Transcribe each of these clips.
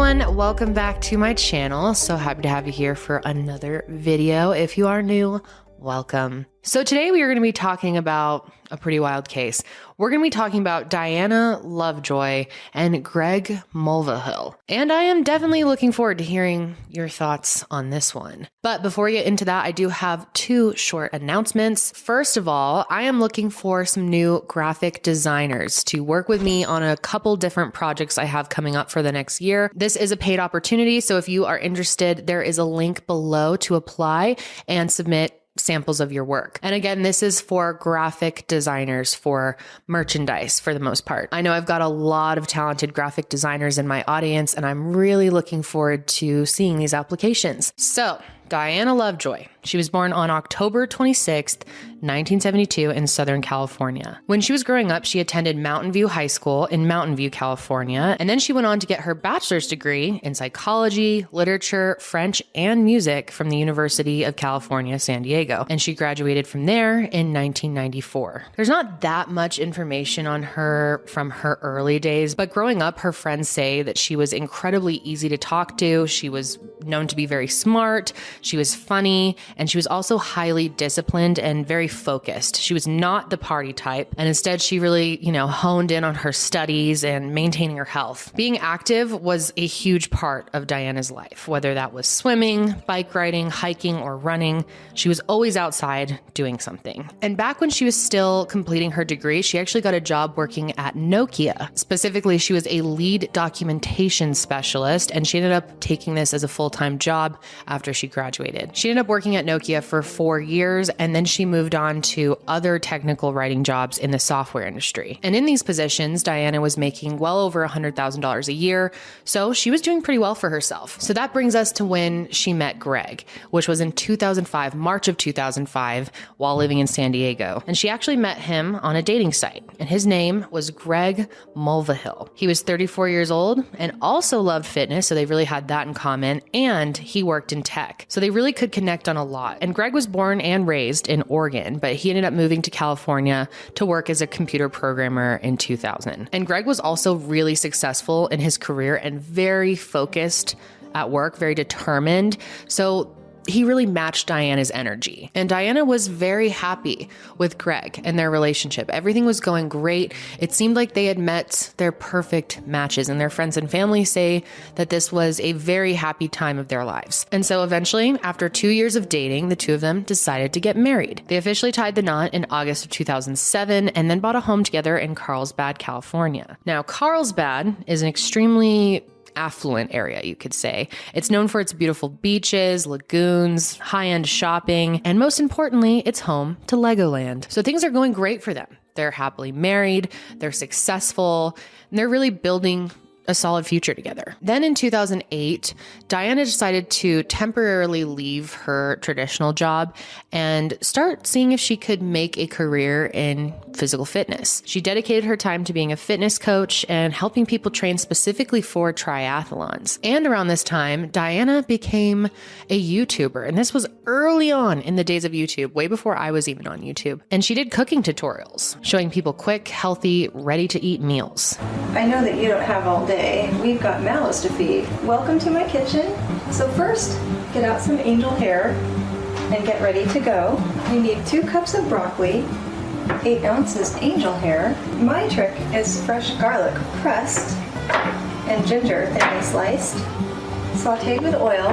everyone, welcome back to my channel. So happy to have you here for another video. If you are new, welcome. So today we are going to be talking about a pretty wild case. We're going to be talking about Diana Lovejoy and Greg Mulvihill. And I am definitely looking forward to hearing your thoughts on this one. But before we get into that, I do have two short announcements. First of all, I am looking for some new graphic designers to work with me on a couple different projects I have coming up for the next year. This is a paid opportunity, so if you are interested, there is a link below to apply and submit samples of your work. And again, this is for graphic designers for merchandise for the most part. I know I've got a lot of talented graphic designers in my audience, and I'm really looking forward to seeing these applications. So, Diana Lovejoy. She was born on October 26th, 1972 in Southern California. When she was growing up, she attended Mountain View High School in Mountain View, California, and then she went on to get her bachelor's degree in psychology, literature, French, and music from the University of California, San Diego, and she graduated from there in 1994. There's not that much information on her from her early days, but growing up, her friends say that she was incredibly easy to talk to. She was known to be very smart. She was funny, and she was also highly disciplined and very focused. She was not the party type, and instead she really, honed in on her studies and maintaining her health. Being active was a huge part of Diana's life, whether that was swimming, bike riding, hiking, or running. She was always outside doing something. And back when she was still completing her degree, she actually got a job working at Nokia. Specifically, she was a lead documentation specialist, and she ended up taking this as a full-time job after she graduated. She ended up working at Nokia for 4 years, and then she moved on to other technical writing jobs in the software industry. And in these positions, Diana was making well over $100,000 a year, so she was doing pretty well for herself. So that brings us to when she met Greg, which was in 2005, March of 2005, while living in San Diego. And she actually met him on a dating site, and his name was Greg Mulvihill. He was 34 years old and also loved fitness, so they really had that in common, and he worked in tech. So they really could connect on a lot. And Greg was born and raised in Oregon, but he ended up moving to California to work as a computer programmer in 2000. And Greg was also really successful in his career and very focused at work, very determined. So he really matched Diana's energy. And Diana was very happy with Greg and their relationship. Everything was going great. It seemed like they had met their perfect matches, and their friends and family say that this was a very happy time of their lives. And so eventually, after 2 years of dating, the two of them decided to get married. They officially tied the knot in August of 2007 and then bought a home together in Carlsbad, California. Now, Carlsbad is an extremely affluent area, you could say. It's known for its beautiful beaches, lagoons, high-end shopping, and most importantly, it's home to Legoland. So things are going great for them. They're happily married, they're successful, and they're really building a solid future together. Then in 2008, Diana decided to temporarily leave her traditional job and start seeing if she could make a career in physical fitness. She dedicated her time to being a fitness coach and helping people train specifically for triathlons. And around this time, Diana became a YouTuber. And this was early on in the days of YouTube, way before I was even on YouTube. And she did cooking tutorials, showing people quick, healthy, ready-to-eat meals. I know that you don't have all day. We've got mouths to feed. Welcome to my kitchen. So first, get out some angel hair and get ready to go. You need 2 cups of broccoli, 8 ounces angel hair. My trick is fresh garlic pressed and ginger thinly sliced, sauteed with oil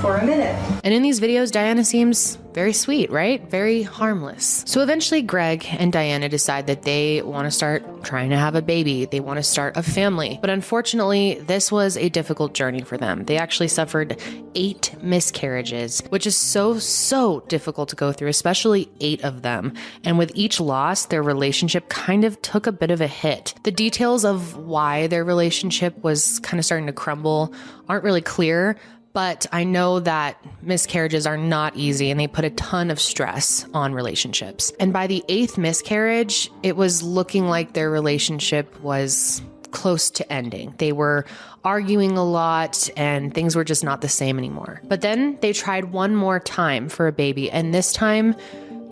for a minute. And in these videos, Diana seems very sweet, right? Very harmless. So eventually Greg and Diana decide that they want to start trying to have a baby. They want to start a family. But unfortunately, this was a difficult journey for them. They actually suffered 8 miscarriages, which is so difficult to go through, especially 8 of them. And with each loss, their relationship kind of took a bit of a hit. The details of why their relationship was kind of starting to crumble aren't really clear, but I know that miscarriages are not easy and they put a ton of stress on relationships. And by the 8th miscarriage, it was looking like their relationship was close to ending. They were arguing a lot and things were just not the same anymore. But then they tried one more time for a baby, and this time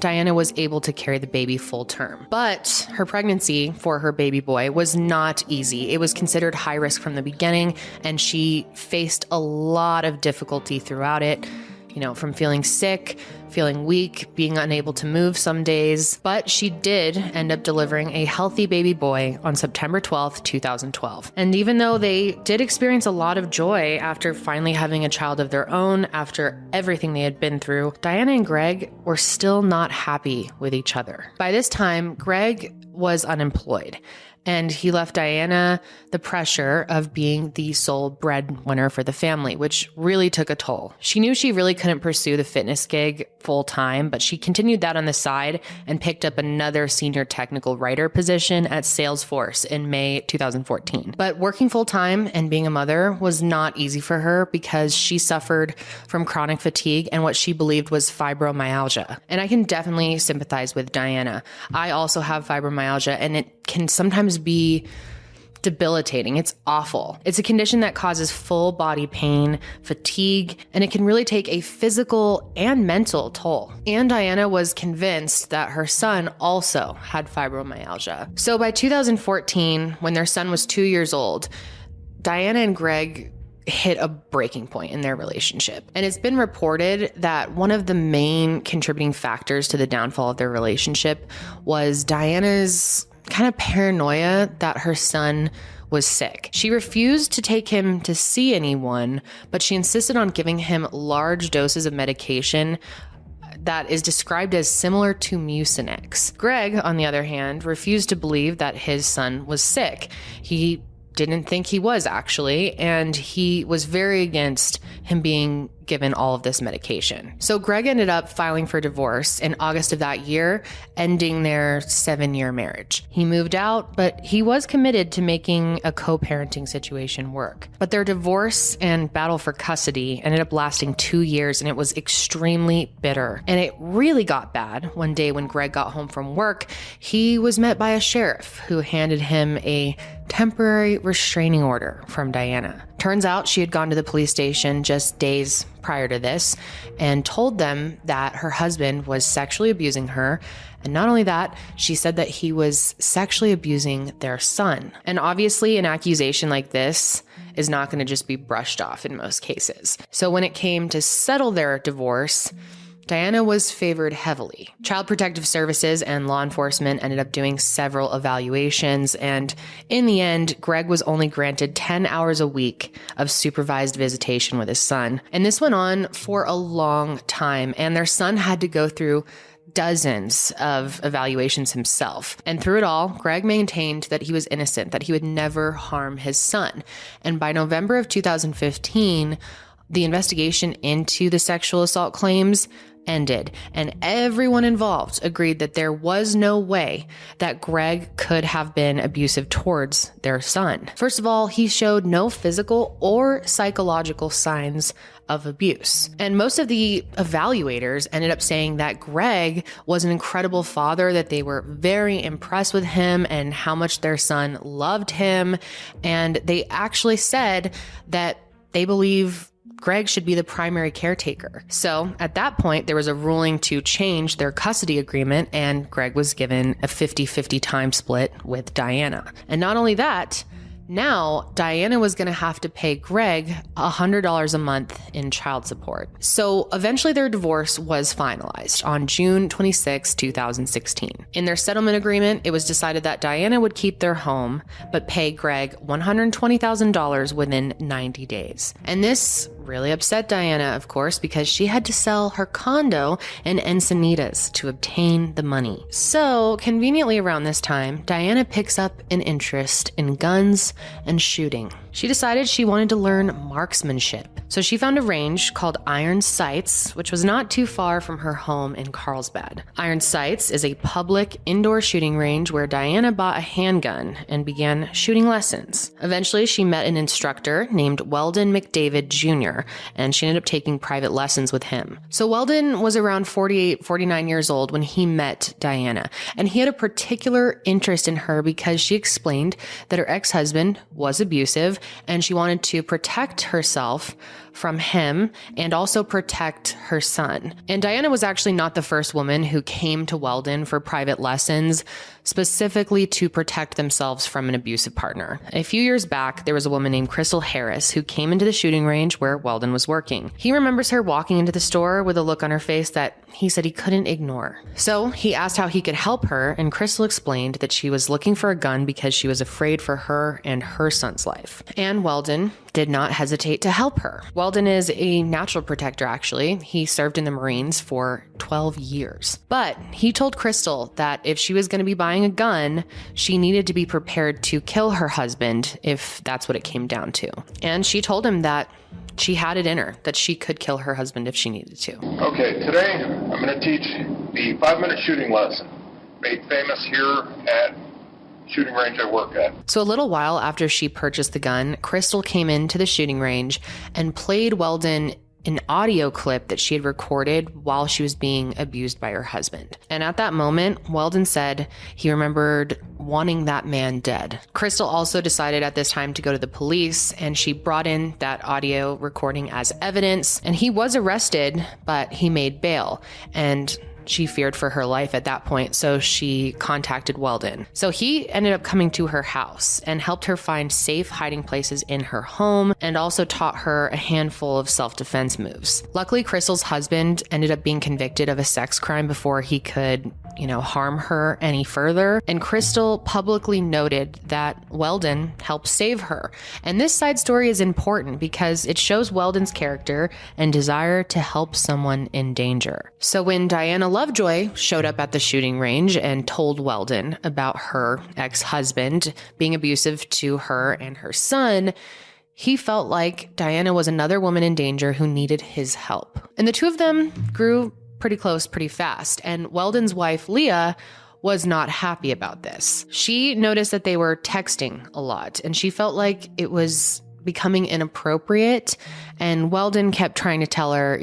Diana was able to carry the baby full term. But her pregnancy for her baby boy was not easy. It was considered high risk from the beginning, and she faced a lot of difficulty throughout it. From feeling sick, feeling weak, being unable to move some days. But she did end up delivering a healthy baby boy on September 12th, 2012. And even though they did experience a lot of joy after finally having a child of their own, after everything they had been through, Diana and Greg were still not happy with each other. By this time, Greg was unemployed, and he left Diana the pressure of being the sole breadwinner for the family, which really took a toll. She knew she really couldn't pursue the fitness gig full time, but she continued that on the side and picked up another senior technical writer position at Salesforce in May 2014. But working full time and being a mother was not easy for her because she suffered from chronic fatigue and what she believed was fibromyalgia. And I can definitely sympathize with Diana. I also have fibromyalgia, and it can sometimes be debilitating. It's awful. It's a condition that causes full body pain, fatigue, and it can really take a physical and mental toll. And Diana was convinced that her son also had fibromyalgia. So by 2014, when their son was 2 years old, Diana and Greg hit a breaking point in their relationship. And it's been reported that one of the main contributing factors to the downfall of their relationship was Diana's kind of paranoia that her son was sick. She refused to take him to see anyone, but she insisted on giving him large doses of medication that is described as similar to Mucinex. Greg, on the other hand, refused to believe that his son was sick. He didn't think he was, actually, and he was very against him being given all of this medication. So Greg ended up filing for divorce in August of that year, ending their 7-year marriage. He moved out, but he was committed to making a co-parenting situation work. But their divorce and battle for custody ended up lasting 2 years, and it was extremely bitter. And it really got bad one day when Greg got home from work. He was met by a sheriff who handed him a temporary restraining order from Diana. Turns out she had gone to the police station just days prior to this and told them that her husband was sexually abusing her. And not only that, she said that he was sexually abusing their son. And obviously, an accusation like this is not going to just be brushed off in most cases. So when it came to settle their divorce, Diana was favored heavily. Child Protective Services and law enforcement ended up doing several evaluations, and in the end, Greg was only granted 10 hours a week of supervised visitation with his son. And this went on for a long time, and their son had to go through dozens of evaluations himself. And through it all, Greg maintained that he was innocent, that he would never harm his son. And by November of 2015, the investigation into the sexual assault claims ended, and everyone involved agreed that there was no way that Greg could have been abusive towards their son. First of all, he showed no physical or psychological signs of abuse. And most of the evaluators ended up saying that Greg was an incredible father, that they were very impressed with him and how much their son loved him. And they actually said that they believe Greg should be the primary caretaker. So at that point, there was a ruling to change their custody agreement, and Greg was given a 50-50 time split with Diana. And not only that, now Diana was going to have to pay Greg $100 a month in child support. So eventually their divorce was finalized on June 26, 2016. In their settlement agreement, it was decided that Diana would keep their home, but pay Greg $120,000 within 90 days. And this really upset Diana, of course, because she had to sell her condo in Encinitas to obtain the money. So conveniently around this time, Diana picks up an interest in guns and shooting. She decided she wanted to learn marksmanship. So she found a range called Iron Sights, which was not too far from her home in Carlsbad. Iron Sights is a public indoor shooting range where Diana bought a handgun and began shooting lessons. Eventually, she met an instructor named Weldon McDavid Jr., and she ended up taking private lessons with him. So Weldon was around 48, 49 years old when he met Diana, and he had a particular interest in her because she explained that her ex-husband was abusive and she wanted to protect herself from him and also protect her son. And Diana was actually not the first woman who came to Weldon for private lessons, specifically to protect themselves from an abusive partner. A few years back, there was a woman named Crystal Harris who came into the shooting range where Weldon was working. He remembers her walking into the store with a look on her face that he said he couldn't ignore. So he asked how he could help her, and Crystal explained that she was looking for a gun because she was afraid for her and her son's life. And Weldon did not hesitate to help her. Weldon is a natural protector, actually. He served in the Marines for 12 years. But he told Crystal that if she was going to be buying a gun, she needed to be prepared to kill her husband if that's what it came down to. And she told him that she had it in her, that she could kill her husband if she needed to. Okay, today I'm going to teach the 5-minute shooting lesson, made famous here at shooting range I work at. So a little while after she purchased the gun, Crystal came into the shooting range and played Weldon an audio clip that she had recorded while she was being abused by her husband. And at that moment, Weldon said he remembered wanting that man dead. Crystal also decided at this time to go to the police, and she brought in that audio recording as evidence. And he was arrested, but he made bail. And she feared for her life at that point, so she contacted Weldon. So he ended up coming to her house and helped her find safe hiding places in her home and also taught her a handful of self-defense moves. Luckily, Crystal's husband ended up being convicted of a sex crime before he could, harm her any further. And Crystal publicly noted that Weldon helped save her. And this side story is important because it shows Weldon's character and desire to help someone in danger. So when Diana Lovejoy showed up at the shooting range and told Weldon about her ex-husband being abusive to her and her son, he felt like Diana was another woman in danger who needed his help. And the two of them grew pretty close pretty fast. And Weldon's wife, Leah, was not happy about this. She noticed that they were texting a lot, and she felt like it was becoming inappropriate. And Weldon kept trying to tell her,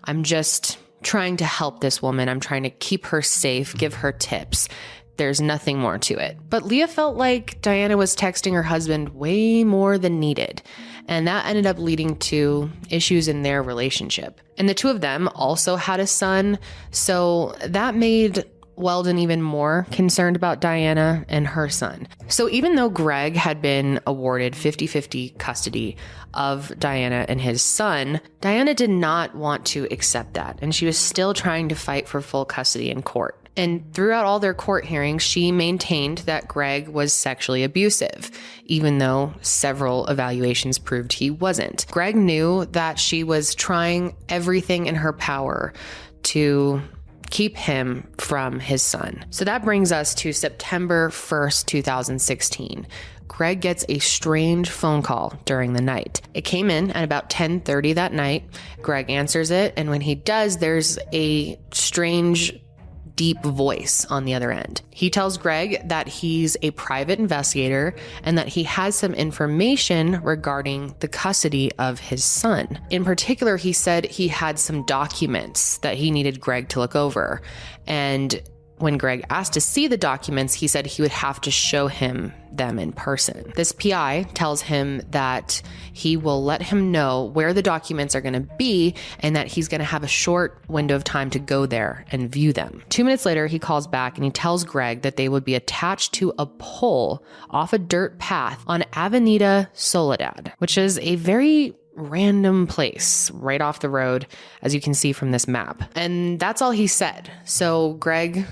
I'm just trying to help this woman. I'm trying to keep her safe, give her tips. There's nothing more to it. But Leah felt like Diana was texting her husband way more than needed. And that ended up leading to issues in their relationship. And the two of them also had a son. So that made Weldon even more concerned about Diana and her son. So even though Greg had been awarded 50-50 custody of Diana and his son, Diana did not want to accept that. And she was still trying to fight for full custody in court. And throughout all their court hearings, she maintained that Greg was sexually abusive, even though several evaluations proved he wasn't. Greg knew that she was trying everything in her power to keep him from his son. So that brings us to September 1st, 2016. Greg gets a strange phone call during the night. It came in at about 10:30 that night. Greg answers it, and when he does, there's a strange deep voice on the other end. He tells Greg that he's a private investigator and that he has some information regarding the custody of his son. In particular, he said he had some documents that he needed Greg to look over. And when Greg asked to see the documents, he said he would have to show him them in person. This PI tells him that he will let him know where the documents are going to be and that he's going to have a short window of time to go there and view them. 2 minutes later, he calls back and he tells Greg that they would be attached to a pole off a dirt path on Avenida Soledad, which is a very random place right off the road, as you can see from this map. And that's all he said. So Greg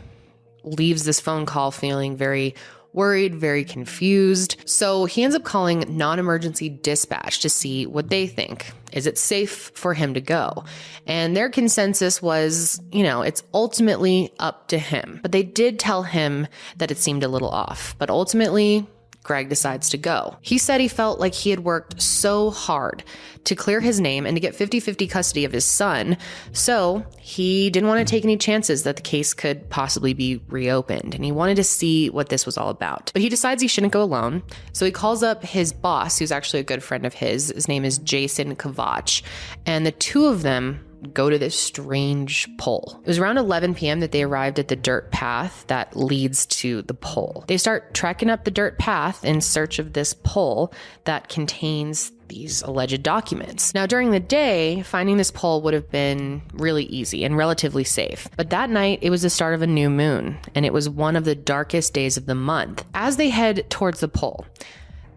leaves this phone call feeling very worried, very confused. So he ends up calling non-emergency dispatch to see what they think. Is it safe for him to go? And their consensus was, it's ultimately up to him. But they did tell him that it seemed a little off. But ultimately, Greg decides to go. He said he felt like he had worked so hard to clear his name and to get 50-50 custody of his son, so he didn't want to take any chances that the case could possibly be reopened, and he wanted to see what this was all about. But he decides he shouldn't go alone, so he calls up his boss, who's actually a good friend of his. His name is Jason Kovach, and the two of them go to this strange pole. It was around 11 p.m. that they arrived at the dirt path that leads to the pole. They start trekking up the dirt path in search of this pole that contains these alleged documents. Now, during the day, finding this pole would have been really easy and relatively safe. But that night, it was the start of a new moon, and it was one of the darkest days of the month. As they head towards the pole,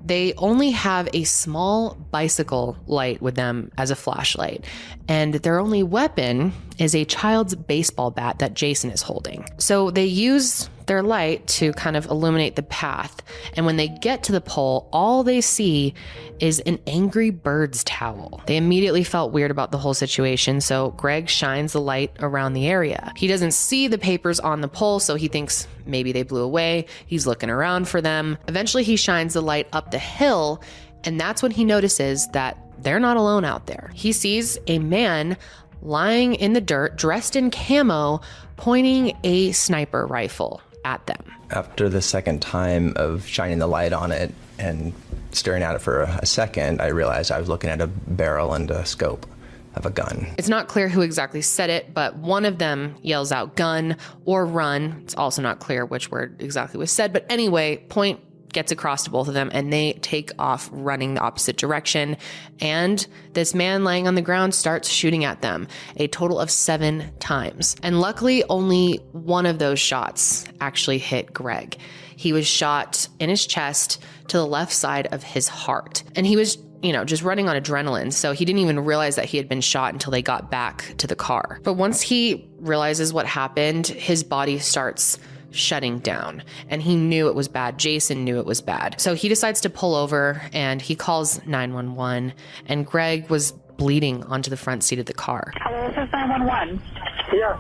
they only have a small bicycle light with them as a flashlight, and their only weapon is a child's baseball bat that Jason is holding. So they use their light to kind of illuminate the path, and when they get to the pole, all they see is an Angry Birds towel. They immediately felt weird about the whole situation, so Greg shines the light around the area. He doesn't see the papers on the pole, so he thinks maybe they blew away. He's looking around for them. Eventually, he shines the light up the hill, and that's when he notices that they're not alone out there. He sees a man lying in the dirt, dressed in camo, pointing a sniper rifle at them. After the second time of shining the light on it and staring at it for a second, I realized I was looking at a barrel and a scope of a gun. It's not clear who exactly said it, but one of them yells out gun or run. It's also not clear which word exactly was said, but anyway, point gets across to both of them and they take off running the opposite direction. And this man laying on the ground starts shooting at them a total of 7 times. And luckily, only one of those shots actually hit Greg. He was shot in his chest to the left side of his heart. And he was just running on adrenaline. So he didn't even realize that he had been shot until they got back to the car. But once he realizes what happened, his body starts shutting down, and he knew it was bad. Jason knew it was bad. So he decides to pull over and he calls 911, and Greg was bleeding onto the front seat of the car. Hello, this is 911. Yeah.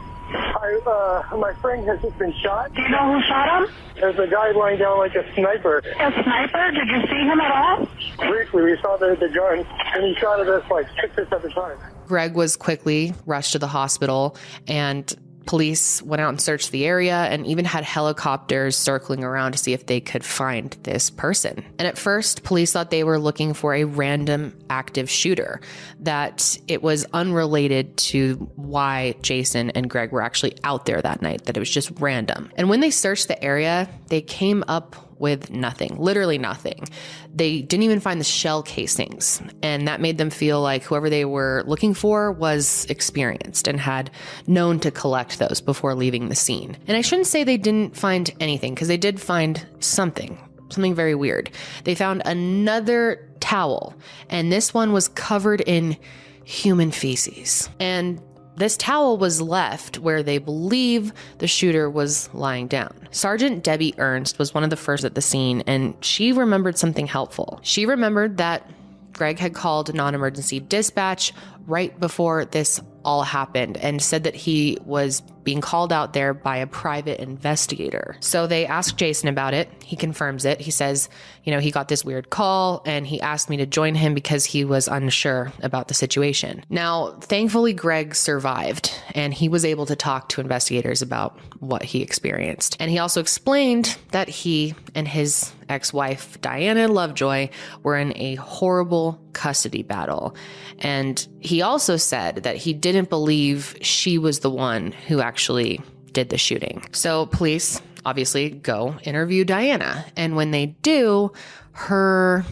My friend has just been shot. Do you know who shot him? There's a guy lying down like a sniper. A sniper? Did you see him at all? Briefly, we saw the gun, and he shot at us like 6 or 7 times. Greg was quickly rushed to the hospital, and police went out and searched the area and even had helicopters circling around to see if they could find this person. And at first, police thought they were looking for a random active shooter, that it was unrelated to why Jason and Greg were actually out there that night, that it was just random. And when they searched the area, they came up with nothing, literally nothing. They didn't even find the shell casings, and that made them feel like whoever they were looking for was experienced and had known to collect those before leaving the scene. And I shouldn't say they didn't find anything, because they did find something very weird. They found another towel, and this one was covered in human feces. And this towel was left where they believe the shooter was lying down. Sergeant Debbie Ernst was one of the first at the scene, and she remembered something helpful. She remembered that Greg had called non-emergency dispatch right before this all happened and said that he was being called out there by a private investigator. So they asked Jason about it. He confirms it. He says, he got this weird call and he asked me to join him because he was unsure about the situation. Now, thankfully, Greg survived and he was able to talk to investigators about what he experienced. And he also explained that he and his ex-wife, Diana Lovejoy, were in a horrible custody battle. And he also said that he didn't believe she was the one who actually did the shooting. So police obviously go interview Diana. And when they do, her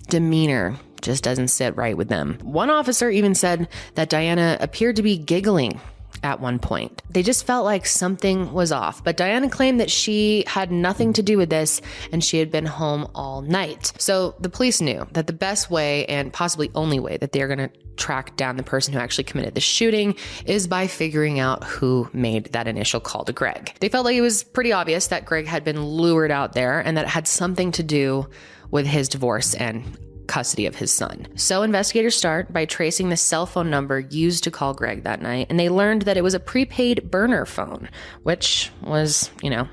demeanor just doesn't sit right with them. One officer even said that Diana appeared to be giggling at one point. They just felt like something was off. But Diana claimed that she had nothing to do with this and she had been home all night. So the police knew that the best way, and possibly only way, that they're going to track down the person who actually committed the shooting is by figuring out who made that initial call to Greg. They felt like it was pretty obvious that Greg had been lured out there and that it had something to do with his divorce and custody of his son. So investigators start by tracing the cell phone number used to call Greg that night, and they learned that it was a prepaid burner phone, which was,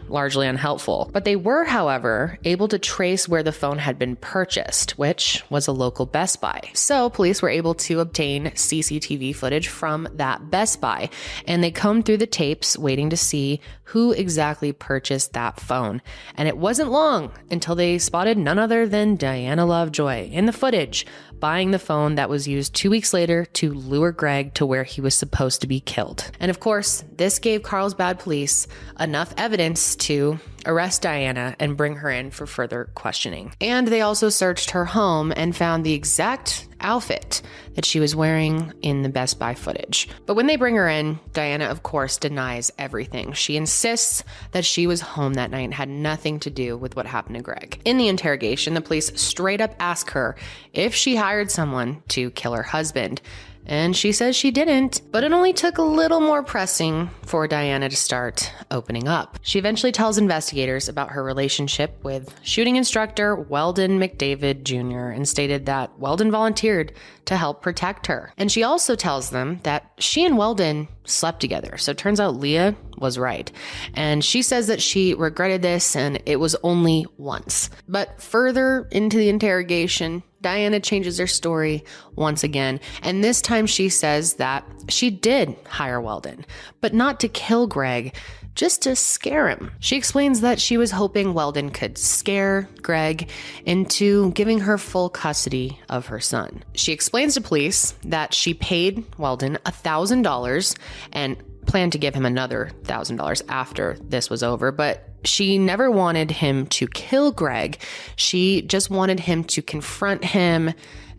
largely unhelpful. But they were, however, able to trace where the phone had been purchased, which was a local Best Buy. So police were able to obtain CCTV footage from that Best Buy, and they combed through the tapes waiting to see who exactly purchased that phone. And it wasn't long until they spotted none other than Diana Lovejoy in the footage, buying the phone that was used 2 weeks later to lure Greg to where he was supposed to be killed. And of course, this gave Carlsbad police enough evidence to arrest Diana and bring her in for further questioning. And they also searched her home and found the exact outfit that she was wearing in the Best Buy footage. But when they bring her in, Diana, of course, denies everything. She insists that she was home that night and had nothing to do with what happened to Greg. In the interrogation, the police straight up ask her if she hired someone to kill her husband. And she says she didn't, but it only took a little more pressing for Diana to start opening up. She eventually tells investigators about her relationship with shooting instructor Weldon McDavid Jr. and stated that Weldon volunteered to help protect her. And she also tells them that she and Weldon slept together. So it turns out Leah was right. And she says that she regretted this and it was only once. But further into the interrogation, Diana changes her story once again, and this time she says that she did hire Weldon, but not to kill Greg, just to scare him. She explains that she was hoping Weldon could scare Greg into giving her full custody of her son. She explains to police that she paid Weldon $1,000 and planned to give him another $1,000 after this was over, but she never wanted him to kill Greg. She just wanted him to confront him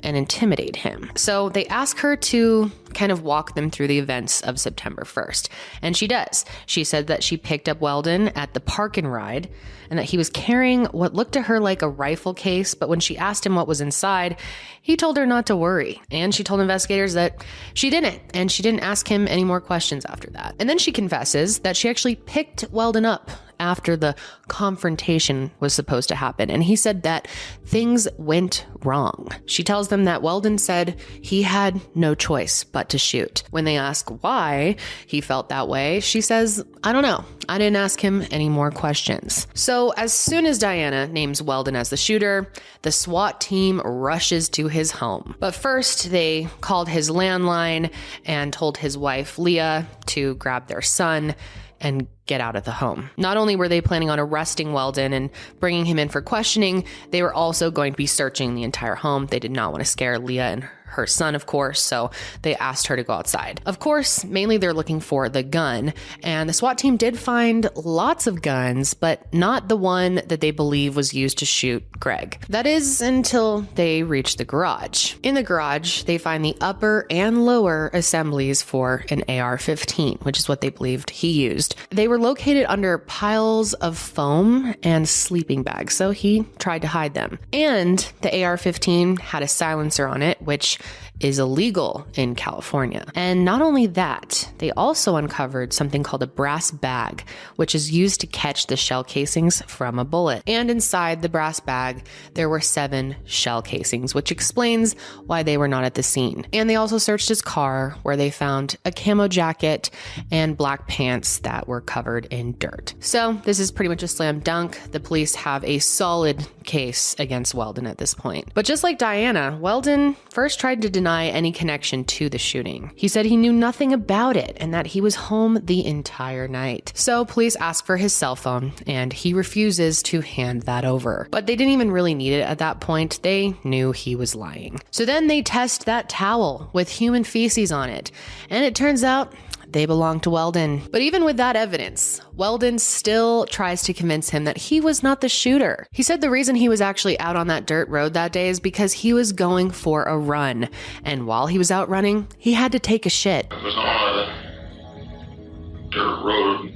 and intimidate him. So they ask her to kind of walk them through the events of September 1st. And she does. She said that she picked up Weldon at the park and ride and that he was carrying what looked to her like a rifle case. But when she asked him what was inside, he told her not to worry. And she told investigators that she didn't. And she didn't ask him any more questions after that. And then she confesses that she actually picked Weldon up after the confrontation was supposed to happen. And he said that things went wrong. She tells them that Weldon said he had no choice but to shoot. When they ask why he felt that way, she says, "I don't know. I didn't ask him any more questions." So as soon as Diana names Weldon as the shooter, the SWAT team rushes to his home. But first, they called his landline and told his wife, Leah, to grab their son and get out of the home. Not only were they planning on arresting Weldon and bringing him in for questioning, they were also going to be searching the entire home. They did not want to scare Leah and her son, of course, so they asked her to go outside. Of course, mainly they're looking for the gun, and the SWAT team did find lots of guns, but not the one that they believe was used to shoot Greg. That is until they reach the garage. In the garage, they find the upper and lower assemblies for an AR-15, which is what they believed he used. They were located under piles of foam and sleeping bags, so he tried to hide them. And the AR-15 had a silencer on it, which is illegal in California. And not only that, they also uncovered something called a brass bag, which is used to catch the shell casings from a bullet. And inside the brass bag, there were 7 shell casings, which explains why they were not at the scene. And they also searched his car, where they found a camo jacket and black pants that were covered in dirt. So this is pretty much a slam dunk. The police have a solid case against Weldon at this point. But just like Diana, Weldon first tried to deny any connection to the shooting. He said he knew nothing about it and that he was home the entire night. So police ask for his cell phone and he refuses to hand that over. But they didn't even really need it at that point. They knew he was lying. So then they test that towel with human feces on it, and it turns out they belong to Weldon. But even with that evidence, Weldon still tries to convince him that he was not the shooter. He said the reason he was actually out on that dirt road that day is because he was going for a run. And while he was out running, he had to take a shit. I was on a dirt road,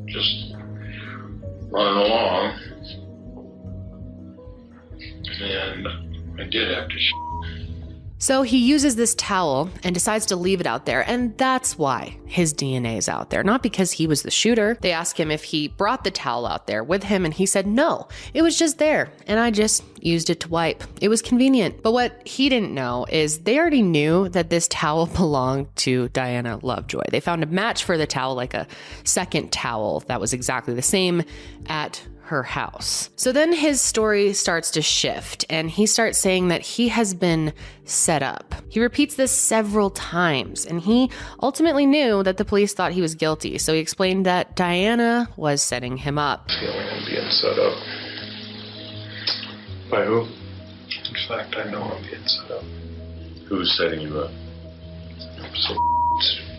just running along, and I did have to shit. So he uses this towel and decides to leave it out there, and that's why his DNA is out there, not because he was the shooter. They ask him if he brought the towel out there with him, and he said, no, it was just there, and I just used it to wipe. It was convenient. But what he didn't know is they already knew that this towel belonged to Diana Lovejoy. They found a match for the towel, like a second towel that was exactly the same at her house. So then his story starts to shift and he starts saying that he has been set up. He repeats this several times and he ultimately knew that the police thought he was guilty. So he explained that Diana was setting him up. Feeling I'm being set up. By who? In fact, I know I'm being set up. Who's setting you up? So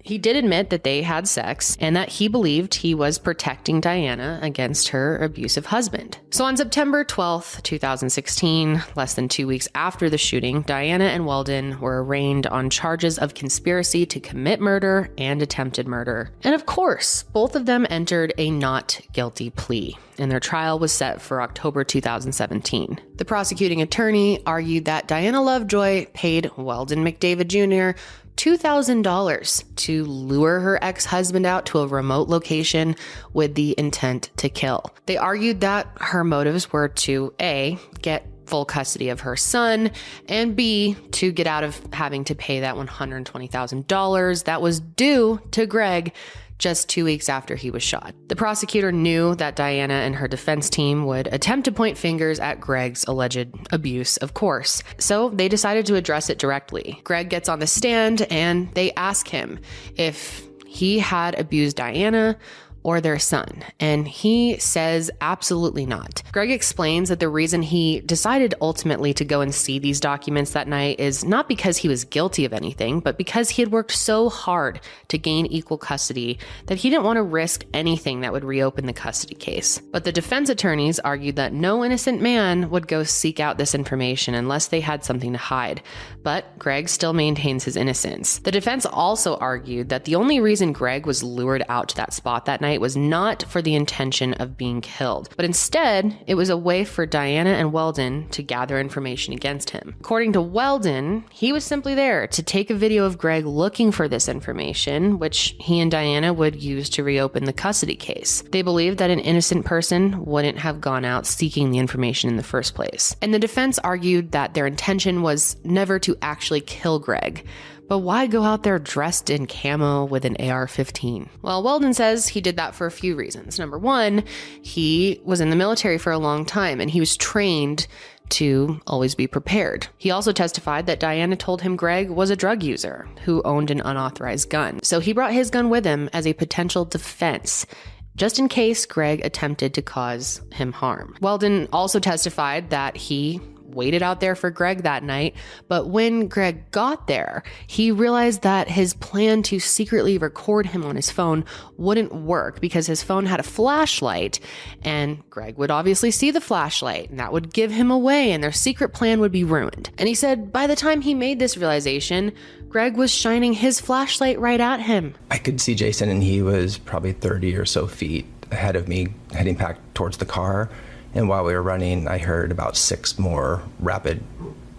He did admit that they had sex and that he believed he was protecting Diana against her abusive husband. So on September 12th, 2016, less than 2 weeks after the shooting, Diana and Weldon were arraigned on charges of conspiracy to commit murder and attempted murder. And of course, both of them entered a not guilty plea, and their trial was set for October 2017. The prosecuting attorney argued that Diana Lovejoy paid Weldon McDavid Jr. $2,000 to lure her ex-husband out to a remote location with the intent to kill. They argued that her motives were to A, get full custody of her son, and B, to get out of having to pay that $120,000 that was due to Greg just 2 weeks after he was shot. The prosecutor knew that Diana and her defense team would attempt to point fingers at Greg's alleged abuse, of course. So they decided to address it directly. Greg gets on the stand and they ask him if he had abused Diana or their son, and he says absolutely not. Greg explains that the reason he decided ultimately to go and see these documents that night is not because he was guilty of anything, but because he had worked so hard to gain equal custody that he didn't want to risk anything that would reopen the custody case. But the defense attorneys argued that no innocent man would go seek out this information unless they had something to hide. But Greg still maintains his innocence. The defense also argued that the only reason Greg was lured out to that spot that night was not for the intention of being killed, but instead it was a way for Diana and Weldon to gather information against him. According to Weldon, he was simply there to take a video of Greg looking for this information, which he and Diana would use to reopen the custody case. They believed that an innocent person wouldn't have gone out seeking the information in the first place. And the defense argued that their intention was never to actually kill Greg. But why go out there dressed in camo with an AR-15? Well, Weldon says he did that for a few reasons. Number one, he was in the military for a long time and he was trained to always be prepared. He also testified that Diana told him Greg was a drug user who owned an unauthorized gun. So he brought his gun with him as a potential defense, just in case Greg attempted to cause him harm. Weldon also testified that he waited out there for Greg that night, but when Greg got there, he realized that his plan to secretly record him on his phone wouldn't work because his phone had a flashlight and Greg would obviously see the flashlight and that would give him away and their secret plan would be ruined. And he said by the time he made this realization, Greg was shining his flashlight right at him. I could see Jason, and he was probably 30 or so feet ahead of me, heading back towards the car. And while we were running, I heard about 6 more rapid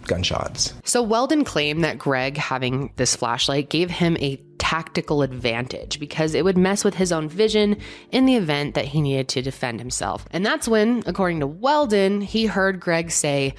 gunshots. So Weldon claimed that Greg having this flashlight gave him a tactical advantage because it would mess with his own vision in the event that he needed to defend himself. And that's when, according to Weldon, he heard Greg say,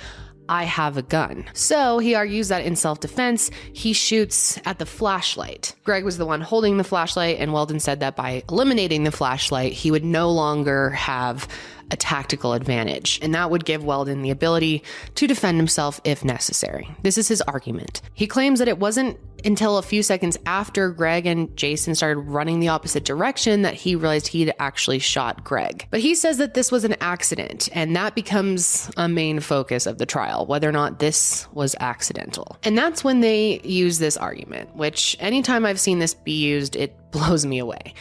"I have a gun." So he argues that in self-defense, he shoots at the flashlight. Greg was the one holding the flashlight, and Weldon said that by eliminating the flashlight, he would no longer have a tactical advantage, and that would give Weldon the ability to defend himself if necessary. This is his argument. He claims that it wasn't until a few seconds after Greg and Jason started running the opposite direction that he realized he'd actually shot Greg. But he says that this was an accident, and that becomes a main focus of the trial, whether or not this was accidental. And that's when they use this argument, which anytime I've seen this be used, it blows me away.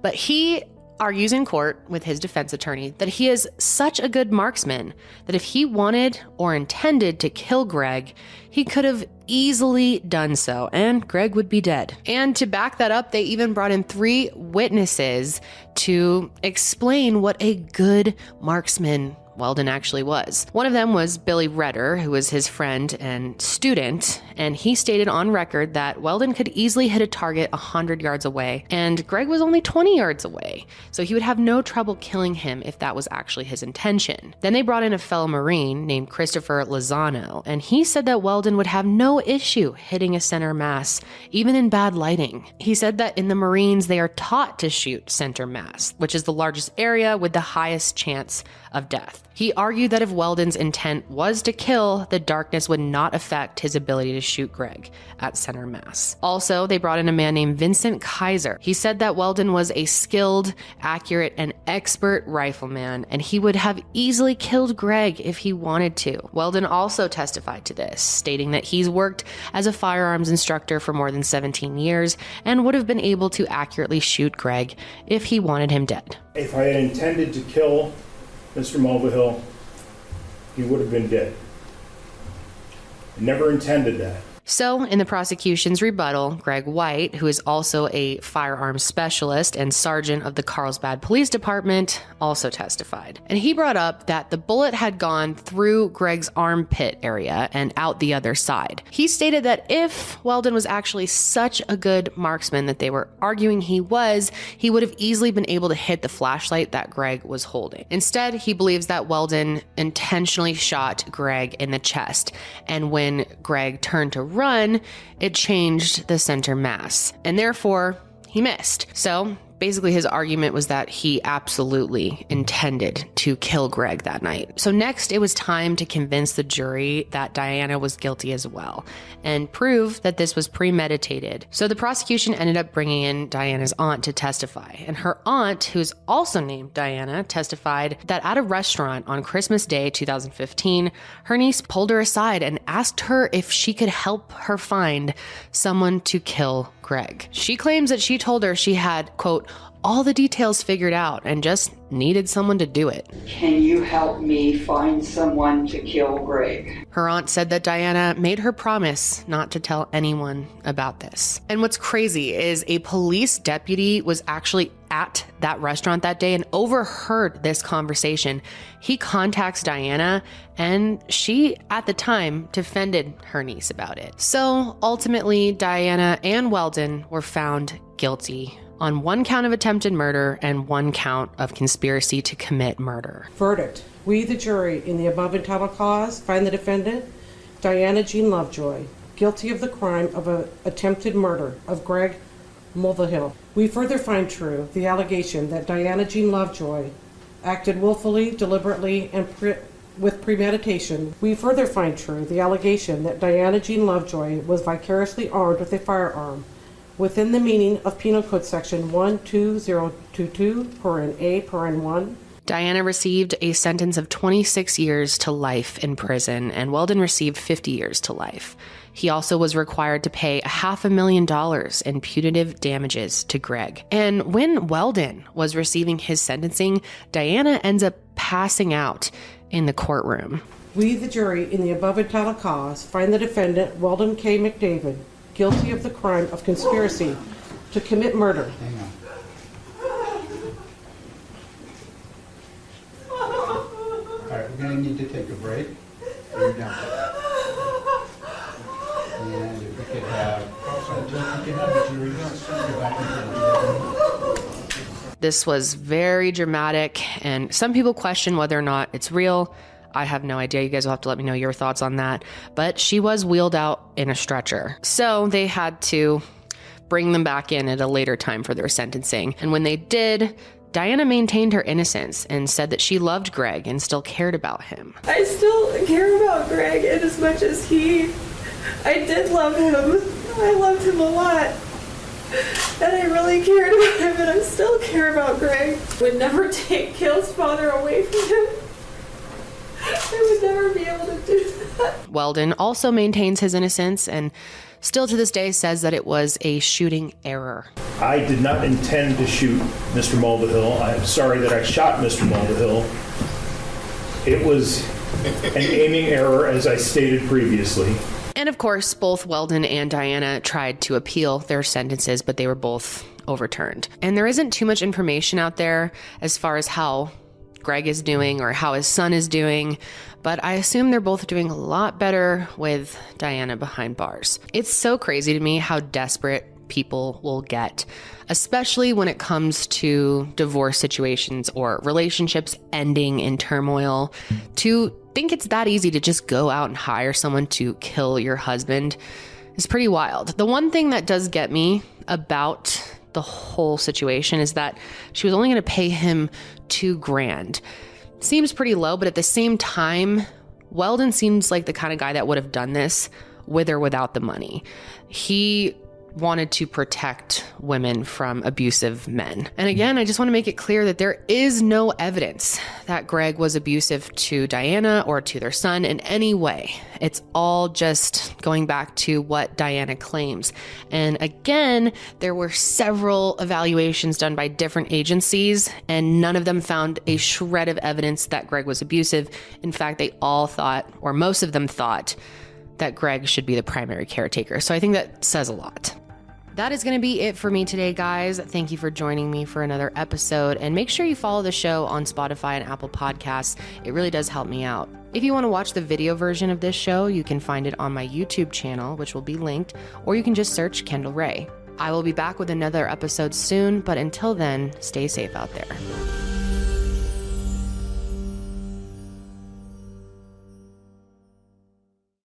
But he argues in court with his defense attorney that he is such a good marksman that if he wanted or intended to kill Greg, he could have easily done so, and Greg would be dead. And to back that up, they even brought in 3 witnesses to explain what a good marksman Weldon actually was. One of them was Billy Redder, who was his friend and student, and he stated on record that Weldon could easily hit a target 100 yards away, and Greg was only 20 yards away, so he would have no trouble killing him if that was actually his intention. Then they brought in a fellow Marine named Christopher Lozano, and he said that Weldon would have no issue hitting a center mass, even in bad lighting. He said that in the Marines, they are taught to shoot center mass, which is the largest area with the highest chance of death. He argued that if Weldon's intent was to kill, the darkness would not affect his ability to shoot Greg at center mass. Also, they brought in a man named Vincent Kaiser. He said that Weldon was a skilled, accurate, and expert rifleman, and he would have easily killed Greg if he wanted to. Weldon also testified to this, stating that he's worked as a firearms instructor for more than 17 years and would have been able to accurately shoot Greg if he wanted him dead. If I had intended to kill Mr. Mulvihill, he would have been dead. I never intended that. So, in the prosecution's rebuttal, Greg White, who is also a firearms specialist and sergeant of the Carlsbad Police Department, also testified. And he brought up that the bullet had gone through Greg's armpit area and out the other side. He stated that if Weldon was actually such a good marksman that they were arguing he was, he would have easily been able to hit the flashlight that Greg was holding. Instead, he believes that Weldon intentionally shot Greg in the chest, and when Greg turned to run, it changed the center mass, and therefore he missed. So basically his argument was that he absolutely intended to kill Greg that night. So next, it was time to convince the jury that Diana was guilty as well and prove that this was premeditated. So the prosecution ended up bringing in Diana's aunt to testify. And her aunt, who's also named Diana, testified that at a restaurant on Christmas Day 2015, her niece pulled her aside and asked her if she could help her find someone to kill Greg. She claims that she told her she had, quote, all the details figured out and just needed someone to do it. Can you help me find someone to kill Greg? Her aunt said that Diana made her promise not to tell anyone about this. And what's crazy is a police deputy was actually at that restaurant that day and overheard this conversation. He contacts Diana, and she, at the time, defended her niece about it. So ultimately, Diana and Weldon were found guilty on one count of attempted murder and one count of conspiracy to commit murder. Verdict. We, the jury, in the above entitled cause, find the defendant, Diana Jean Lovejoy, guilty of the crime of attempted murder of Greg Mulvihill. We further find true the allegation that Diana Jean Lovejoy acted willfully, deliberately, and with premeditation. We further find true the allegation that Diana Jean Lovejoy was vicariously armed with a firearm within the meaning of Penal Code Section 12022, paren A, paren 1. Diana received a sentence of 26 years to life in prison, and Weldon received 50 years to life. He also was required to pay $500,000 in punitive damages to Greg. And when Weldon was receiving his sentencing, Diana ends up passing out in the courtroom. We, the jury, in the above entitled cause, find the defendant, Weldon K. McDavid, guilty of the crime of conspiracy to commit murder. Hang on. All right, we're going to need to take a break. You're down. And if we could have the jury go back into the This was very dramatic, and some people question whether or not it's real. I have no idea. You guys will have to let me know your thoughts on that. But she was wheeled out in a stretcher. So they had to bring them back in at a later time for their sentencing. And when they did, Diana maintained her innocence and said that she loved Greg and still cared about him. I still care about Greg, and as much as I did love him. I loved him a lot. And I really cared about him, and I still care about Greg. I would never take Kale's father away from him. I would never be able to do that. Weldon also maintains his innocence and still to this day says that it was a shooting error. I did not intend to shoot Mr. Mulvihill. I'm sorry that I shot Mr. Mulvihill. It was an aiming error, as I stated previously. And of course, both Weldon and Diana tried to appeal their sentences, but they were both overturned. And there isn't too much information out there as far as how Greg is doing or how his son is doing, but I assume they're both doing a lot better with Diana behind bars. It's so crazy to me how desperate people will get, especially when it comes to divorce situations or relationships ending in turmoil. To think it's that easy to just go out and hire someone to kill your husband is pretty wild. The one thing that does get me about the whole situation is that she was only going to pay him $2,000. seems pretty low, but at the same time, Weldon seems like the kind of guy that would have done this with or without the money. He wanted to protect women from abusive men. And again, I just want to make it clear that there is no evidence that Greg was abusive to Diana or to their son in any way. It's all just going back to what Diana claims. And again, there were several evaluations done by different agencies, and none of them found a shred of evidence that Greg was abusive. In fact, they all thought, or most of them thought, that Greg should be the primary caretaker. So I think that says a lot. That is going to be it for me today, guys. Thank you for joining me for another episode. And make sure you follow the show on Spotify and Apple Podcasts. It really does help me out. If you want to watch the video version of this show, you can find it on my YouTube channel, which will be linked, or you can just search Kendall Rae. I will be back with another episode soon, but until then, stay safe out there.